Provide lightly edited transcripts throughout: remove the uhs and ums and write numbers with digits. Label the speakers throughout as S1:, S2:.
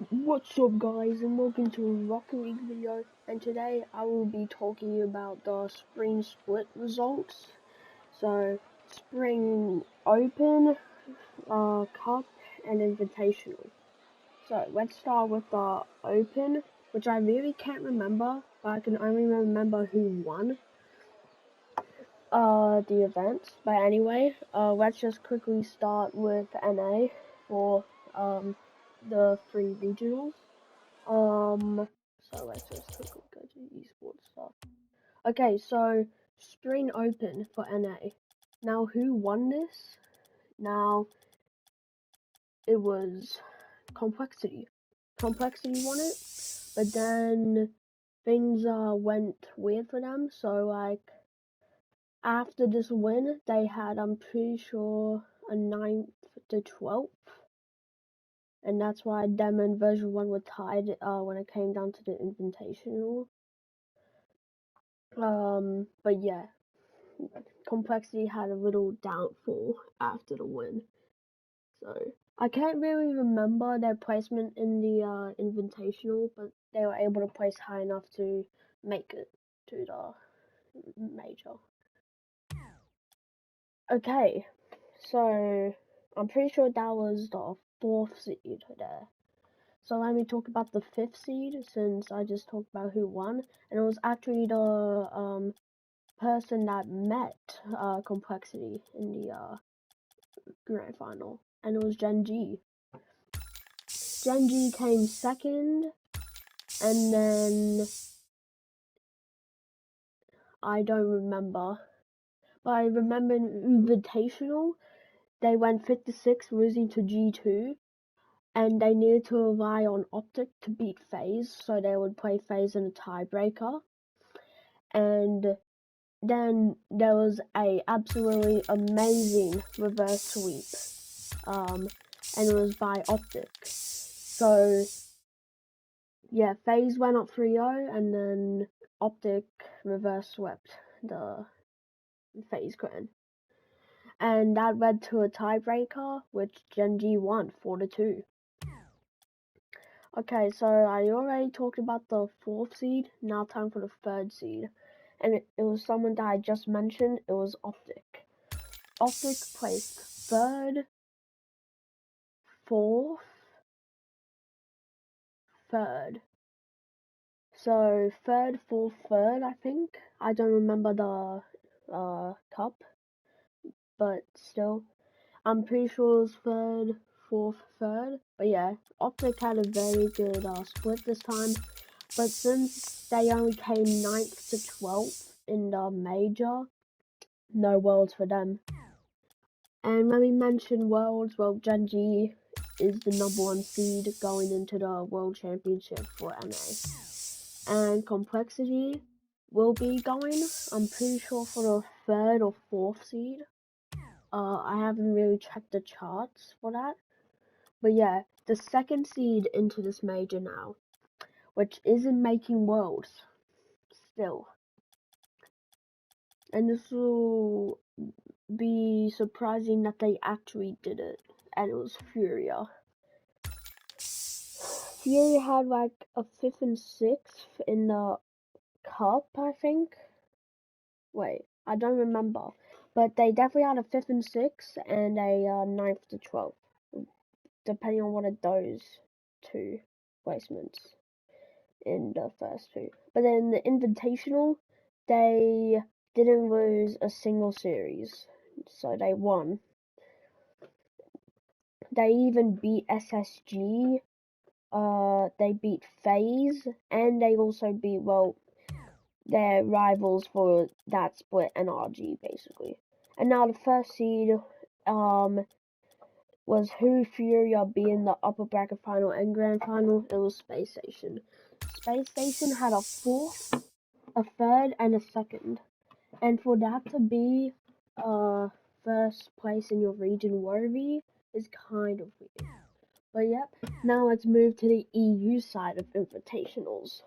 S1: What's up guys, and welcome to a Rocket League video, and today I will be talking about the spring split results. So spring open, cup and invitational. So let's start with the open, which I really can't remember, but I can only remember who won the events. But anyway, let's just quickly start with NA for the 3 regionals. So let's just quickly go to esports stuff. Okay, so spring open for NA. Now, who won this? Now, it was Complexity. Complexity won it, but then things went weird for them. So like after this win, they had, I'm pretty sure, a 9th to 12th. And that's why them and version 1 were tied when it came down to the invitational. But yeah, Complexity had a little downfall after the win. So I can't really remember their placement in the invitational, but they were able to place high enough to make it to the major. Okay, so I'm pretty sure that was the 4th seed there. So let me talk about the 5th seed, since I just talked about who won, and it was actually the person that met Complexity in the grand final, and it was Gen G. Gen G came second, and then I don't remember, but I remember in Invitational they went 56, losing to G2, and they needed to rely on Optic to beat FaZe, so they would play FaZe in a tiebreaker. And then there was a absolutely amazing reverse sweep, and it was by Optic. So yeah, FaZe went up 3-0, and then Optic reverse swept the FaZe clan. And that led to a tiebreaker, which Gen G won 4-2. Okay, so I already talked about the 4th seed, now time for the 3rd seed. And it was someone that I just mentioned, it was Optic. Optic placed 3rd, 4th, 3rd. So 3rd, 4th, 3rd, I think. I don't remember the cup, but still, I'm pretty sure it was 3rd, 4th, 3rd. But yeah, Optic had a very good split this time. But since they only came 9th to 12th in the major, no worlds for them. And when we mention worlds, well, Gen G is the #1 seed going into the World Championship for NA. And Complexity will be going, I'm pretty sure, for the 3rd or 4th seed. I haven't really checked the charts for that. But yeah, the 2nd seed into this major now, which isn't making worlds still. And this will be surprising that they actually did it, and it was Furia. Furia had like a 5th and 6th in the cup, I think. Wait, I don't remember, but they definitely had a 5th and 6th and a 9th to 12th, depending on one of those 2 placements in the first 2. But then the Invitational, they didn't lose a single series, so they won. They even beat SSG, they beat FaZe, and they also beat, well, their rivals for that split, NRG, basically. And now the 1st seed, was who Furia being the upper bracket final and grand final. It was Space Station. Space Station had a 4th, a 3rd, and a 2nd. And for that to be, 1st place in your region worthy is kind of weird. But yep, now let's move to the EU side of Invitationals.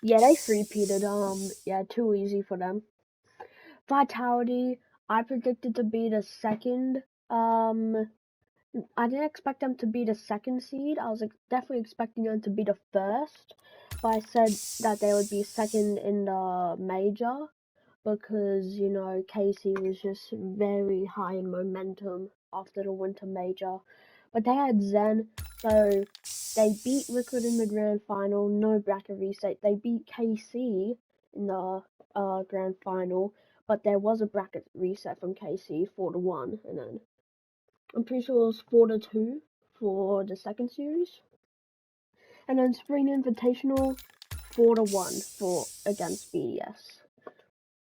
S1: Yeah, they three-peated, yeah, too easy for them. Vitality, I predicted to be the 2nd, I didn't expect them to be the second seed. I was definitely expecting them to be the first, but I said that they would be second in the major because, you know, KC was just very high in momentum after the winter major. But they had Zen, so they beat Liquid in the grand final, no bracket reset. They beat KC in the grand final, but there was a bracket reset from KC 4-1, and then I'm pretty sure it was 4-2 for the second series. And then Spring Invitational 4-1 for against BDS.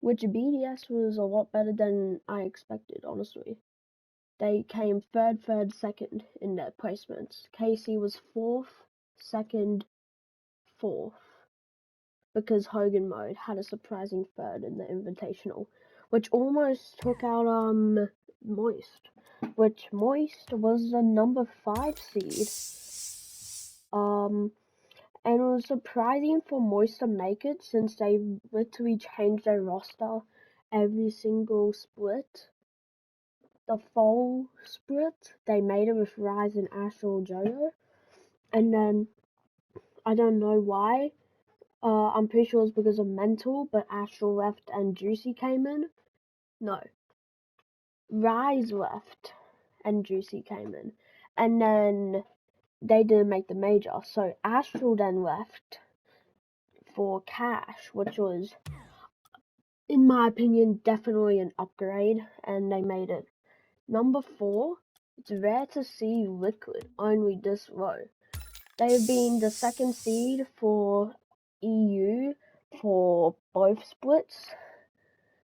S1: Which BDS was a lot better than I expected, honestly. They came third, second in their placements. KC was fourth, second, fourth. Because Hogan Mode had a surprising third in the Invitational, which almost took out Moist, which Moist was the number 5 seed. And it was surprising for Moist to make it since they literally changed their roster every single split. The fall split, they made it with Rise and Astral Jojo, and then I don't know why. I'm pretty sure it's because of mental, but Astral left and Juicy came in. No, Rise left and Juicy came in, and then they didn't make the major, so Astral then left for Cash, which was, in my opinion, definitely an upgrade, and they made it. Number 4, it's rare to see Liquid only this low. They've been the second seed for EU for both splits,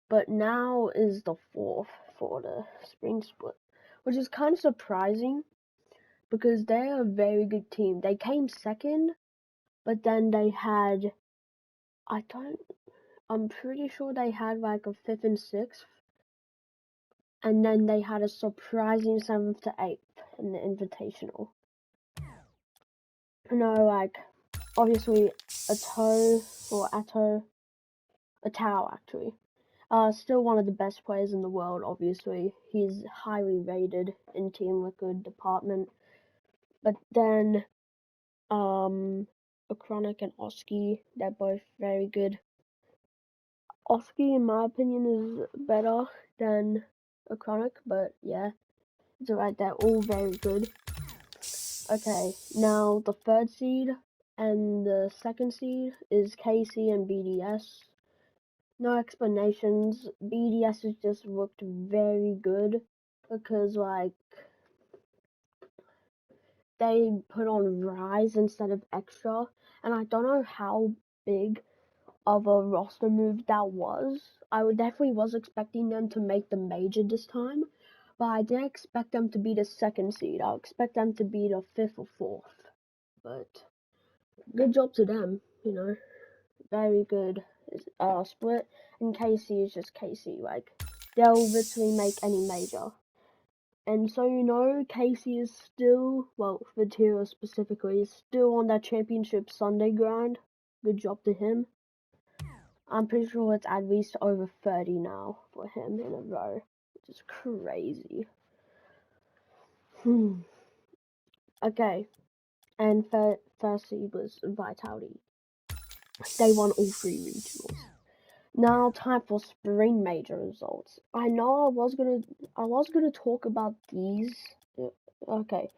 S1: but now is the 4th for the spring split, which is kind of surprising because they're a very good team. They came second, but then they had, I'm pretty sure they had like a 5th and 6th, and then they had a surprising 7th to 8th in the Invitational. No, like, obviously, Atau actually. Still one of the best players in the world, obviously. He's highly rated in Team Liquid department. But then, Acronic and Oski, they're both very good. Oski, in my opinion, is better than Acronic, but yeah, it's alright, they're all very good. Okay, now the third seed and the second seed is KC and BDS. No explanations. BDS has just looked very good because, like, they put on Rise instead of Extra, and I don't know how big of a roster move that was. I definitely was expecting them to make the major this time, but I didn't expect them to be the second seed. I expect them to be the 5th or 4th. But good job to them, you know. Very good split. And KC is just KC. Like, they'll literally make any major. And so, you know, KC is still, well, Vatira specifically, is still on that championship Sunday grind. Good job to him. I'm pretty sure it's at least over 30 now for him in a row, which is crazy. Okay, and first seed was Vitality. They won all 3 regionals. Now time for spring major results. I know I was gonna talk about these. Okay,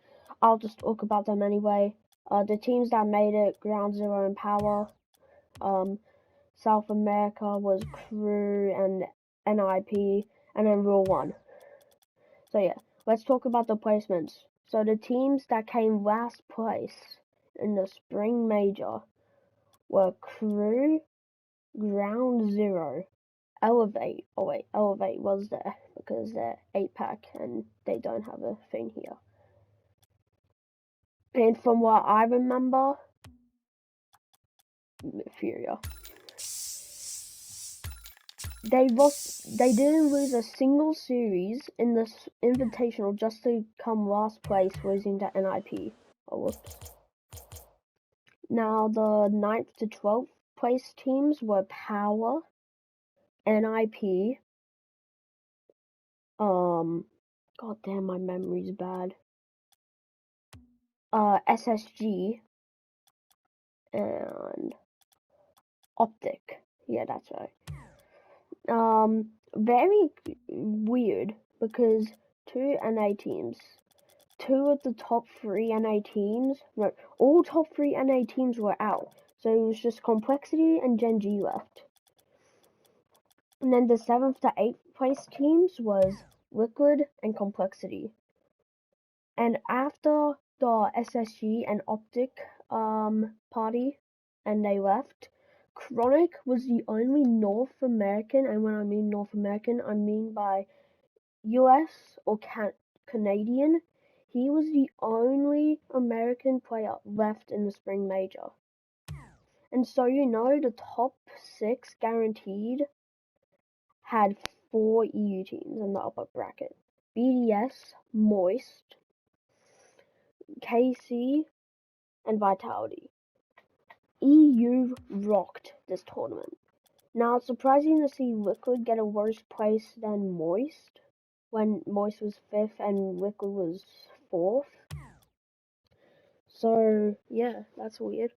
S1: I'll just talk about them anyway. The teams that made it: Ground Zero and Power. South America was Crew and NIP, and then Rule 1. So yeah, let's talk about the placements. So the teams that came last place in the spring major were Crew, Ground Zero, Elevate. Oh wait, Elevate was there because they're 8-pack and they don't have a thing here. And from what I remember, Furia. They didn't lose a single series in this invitational just to come last place, losing to NIP. Oh, whoops. Now the 9th to 12th place teams were Power, NIP. God damn, my memory's bad. SSG, and Optic. Yeah, that's right. Very weird because two of the top three NA teams, no, all top three NA teams were out. So it was just Complexity and Gen G left. And then the 7th to 8th place teams was Liquid and Complexity. And after the SSG and Optic party, and they left, Chronic was the only North American, and when I mean North American, I mean by US or Canadian. He was the only American player left in the Spring Major. And so the top 6 guaranteed had 4 EU teams in the upper bracket. BDS, Moist, KC, and Vitality. EU rocked this tournament. Now, it's surprising to see Liquid get a worse place than Moist, when Moist was 5th and Liquid was 4th. So, yeah, that's weird.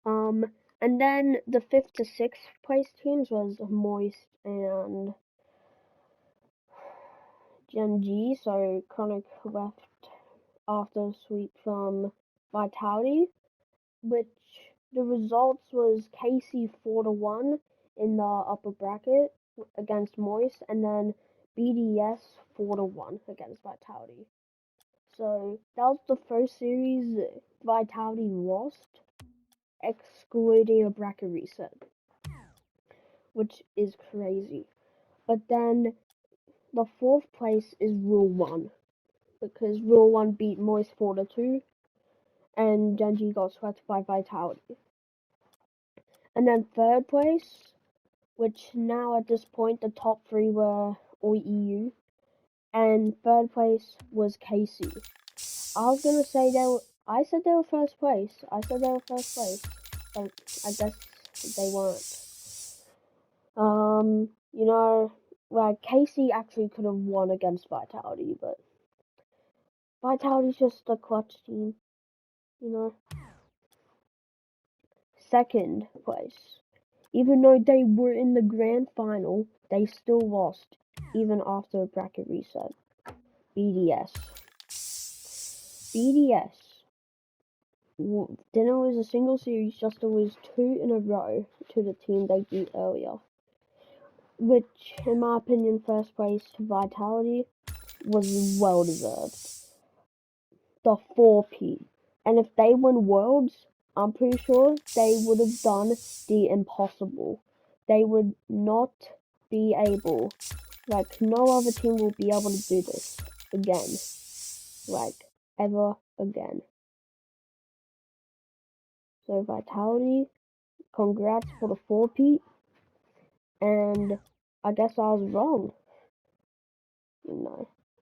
S1: And then the 5th to 6th place teams was Moist and Gen G, so Chronic left after a sweep from Vitality, which the results was KC 4-1 in the upper bracket against Moist, and then BDS 4-1 against Vitality. So that was the first series Vitality lost, excluding a bracket reset, which is crazy. But then the 4th place is Rule 1, because Rule 1 beat Moist 4-2, and Gen G got swept by Vitality. And then 3rd place, which now at this point the top 3 were all EU, and 3rd place was KC. I was gonna say I said they were 1st place. But I guess they weren't. Like KC actually could have won against Vitality, but Vitality's just a clutch team, 2nd place. Even though they were in the grand final, they still lost, even after a bracket reset. BDS didn't lose a single series, just to lose 2 in a row to the team they beat earlier. Which, in my opinion, 1st place Vitality was well deserved. The 4P. And if they win Worlds, I'm pretty sure they would have done the impossible. They would not be able, like, no other team will be able to do this again. Like, ever again. So, Vitality, congrats for the 4P. And I guess I was wrong.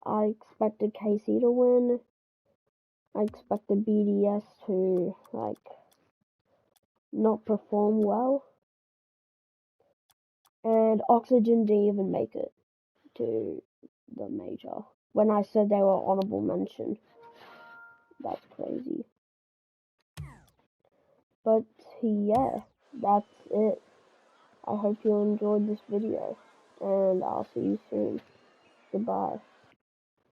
S1: I expected KC to win. I expected BDS to, not perform well. And Oxygen didn't even make it to the major. When I said they were honorable mention. That's crazy. But yeah, that's it. I hope you enjoyed this video, and I'll see you soon. Goodbye.